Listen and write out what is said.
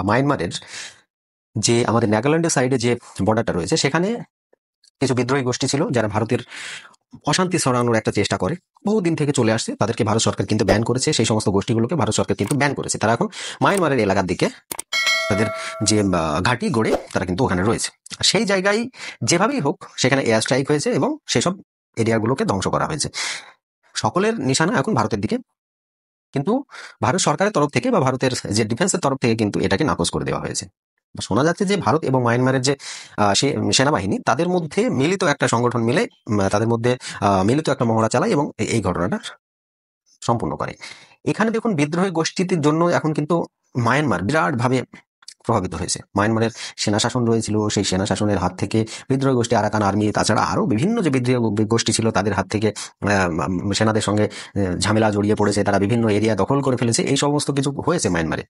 মায়ানমারের যে আমাদের নাগাল্যান্ডের সাইডে যে বর্ডারটা রয়েছে, সেখানে কিছু বিদ্রোহী গোষ্ঠী ছিল যারা ভারতের অশান্তি ছড়ানোর একটা চেষ্টা করে। বহুদিন থেকে চলে আসছে, তাদেরকে ভারত সরকার কিন্তু ব্যান করেছে। সেই সমস্ত গোষ্ঠীগুলোকে ভারত সরকার কিন্তু ব্যান করেছে। তারা এখন মায়ানমারের এলাকার দিকে তাদের যে ঘাঁটি গড়ে তারা কিন্তু ওখানে রয়েছে। আর সেই জায়গায় যেভাবেই হোক সেখানে এয়ার স্ট্রাইক হয়েছে এবং সেসব এরিয়াগুলোকে ধ্বংস করা হয়েছে। সকলের নিশানা এখন ভারতের দিকে, কিন্তু ভারত সরকারের তরফ থেকে বা ভারতের যে ডিফেন্সের তরফ থেকে কিন্তু এটাকে নাকচ করে দেওয়া হয়েছে। শোনা যাচ্ছে যে ভারত এবং মায়ানমারের যে সেনাবাহিনী, তাদের মধ্যে মিলিত একটা সংগঠন মিলে তাদের মধ্যে মিলিত একটা মহড়া চালায় এবং এই ঘটনাটা সম্পূর্ণ করে। এখানে দেখুন, বিদ্রোহী গোষ্ঠীটির জন্য এখন কিন্তু মায়ানমার বিরাট ভাবে প্রভাবিত হয়েছে। মায়ানমারের সেনা শাসন রয়েছিল, সেই সেনা শাসনের হাত থেকে বিদ্রোহী গোষ্ঠী আরাকান আর্মি, তাছাড়া আরো বিভিন্ন যে বিদ্রোহী গোষ্ঠী ছিল তাদের হাত থেকে সেনাদের সঙ্গে ঝামেলা জড়িয়ে পড়েছে, তারা বিভিন্ন এরিয়া দখল করে ফেলেছে। এই সমস্ত কিছু হয়েছে মায়ানমারে।